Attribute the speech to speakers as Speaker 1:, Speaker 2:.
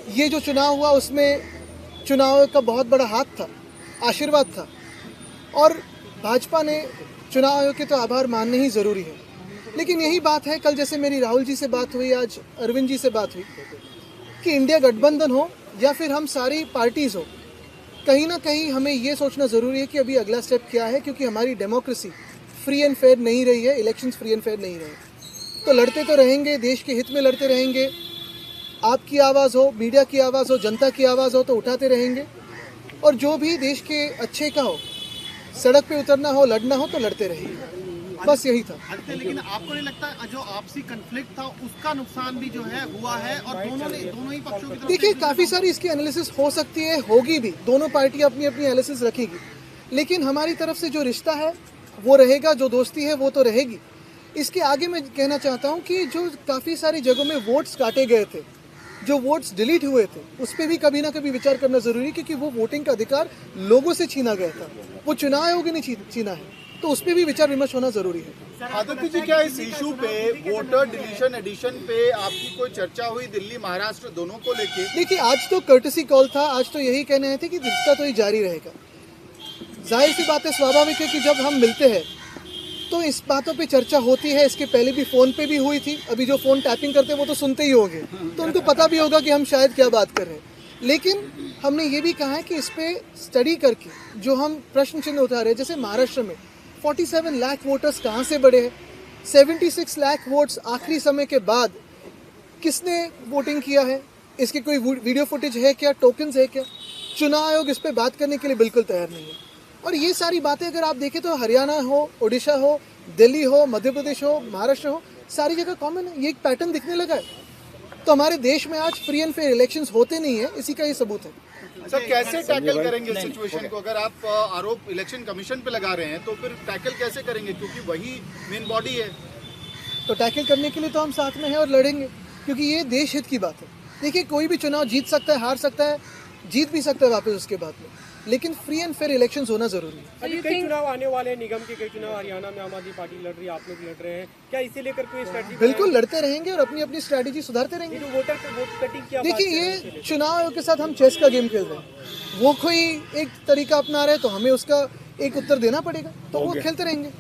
Speaker 1: ये जो चुनाव हुआ उसमें चुनाव का बहुत बड़ा हाथ था, आशीर्वाद था, और भाजपा ने चुनाव आयोग के तो आभार मानने ही ज़रूरी है। लेकिन यही बात है, कल जैसे मेरी राहुल जी से बात हुई, आज अरविंद जी से बात हुई, कि इंडिया गठबंधन हो या फिर हम सारी पार्टीज़ हो, कहीं ना कहीं हमें ये सोचना ज़रूरी है कि अभी अगला स्टेप क्या है, क्योंकि हमारी डेमोक्रेसी फ्री एंड फेयर नहीं रही है, इलेक्शंस फ्री एंड फेयर नहीं रहे। तो लड़ते तो रहेंगे, देश के हित में लड़ते रहेंगे। आपकी आवाज़ हो, मीडिया की आवाज़ हो, जनता की आवाज़ हो तो उठाते रहेंगे, और जो भी देश के अच्छे का हो, सड़क पे उतरना हो, लड़ना हो तो लड़ते रहेंगे। बस यही था।
Speaker 2: लेकिन आपको नहीं लगता जो आपसी कन्फ्लिक्ट था उसका नुकसान भी जो है हुआ है, और दोनों ही पक्षों की तरफ
Speaker 1: देखिए, काफ़ी सारी इसकी एनालिसिस हो सकती है, होगी भी, दोनों पार्टी अपनी अपनी एनालिसिस रखेगी, लेकिन हमारी तरफ से जो रिश्ता है वो रहेगा, जो दोस्ती है वो तो रहेगी। इसके आगे मैं कहना चाहता हूँ कि जो काफ़ी सारी जगहों में वोट्स काटे गए थे, जो वोट्स डिलीट हुए थे, उस पर भी कभी ना कभी विचार करना ज़रूरी है, क्योंकि वो वोटिंग का अधिकार लोगों से छीना गया था, वो चुनाव आयोग ने छीना है, तो उस पर भी विचार विमर्श होना ज़रूरी है।
Speaker 3: आदित्य जी, क्या इस इशू पे वोटर डिलीशन एडिशन पे आपकी कोई चर्चा हुई दिल्ली महाराष्ट्र दोनों को लेके?
Speaker 1: देखिए, आज तो कर्टसी कॉल था, आज तो यही कहने आए थे कि रिश्ता तो ही जारी रहेगा। जाहिर सी बात है, स्वाभाविक है कि जब हम मिलते हैं तो इस बातों पे चर्चा होती है। इसके पहले भी फ़ोन पे भी हुई थी, अभी जो फ़ोन टैपिंग करते हैं वो तो सुनते ही होंगे, तो उनको पता भी होगा कि हम शायद क्या बात कर रहे हैं। लेकिन हमने ये भी कहा है कि इस पर स्टडी करके जो हम प्रश्न चिन्ह उठा रहे हैं, जैसे महाराष्ट्र में 47 लाख वोटर्स कहाँ से बढ़े हैं, 76 लाख वोट्स आखिरी समय के बाद किसने वोटिंग किया है, इसकी कोई वीडियो फुटेज है क्या, टोकन्स है क्या? चुनाव आयोग इस पर बात करने के लिए बिल्कुल तैयार नहीं है। और ये सारी बातें अगर आप देखें तो हरियाणा हो, उड़ीसा हो, दिल्ली हो, मध्य प्रदेश हो, महाराष्ट्र हो, सारी जगह कॉमन है, ये एक पैटर्न दिखने लगा है। तो हमारे देश में आज फ्री एंड फेयर इलेक्शंस होते नहीं है, इसी का ये सबूत है।
Speaker 3: सर, कैसे टैकल करेंगे इस सिचुएशन को? अगर आप आरोप इलेक्शन कमीशन पे लगा रहे हैं तो फिर टैकल कैसे करेंगे, क्योंकि वही मेन बॉडी है।
Speaker 1: तो टैकल करने के लिए तो हम साथ में हैं और लड़ेंगे, क्योंकि ये देश हित की बात है। देखिए, कोई भी चुनाव जीत सकता है, हार सकता है, जीत भी सकता है वापस उसके बाद में, लेकिन फ्री एंड फेयर इलेक्शंस होना जरूरी है।
Speaker 4: अभी कई चुनाव आने वाले हैं, निगम के कई चुनाव, हरियाणा में आम आदमी पार्टी लड़ रही है, आप लोग लड़ रहे हैं, क्या इसे लेकर कोई स्ट्रेटजी?
Speaker 1: बिल्कुल लड़ते रहेंगे और अपनी अपनी स्ट्रैटेजी सुधारते रहेंगे।
Speaker 4: जो वोट कटिंग की
Speaker 1: देखिए, ये चुनाव आयोग के साथ हम चेस का गेम खेल रहे हैं, वो कोई एक तरीका अपना रहे तो हमें उसका एक उत्तर देना पड़ेगा, तो वो खेलते रहेंगे।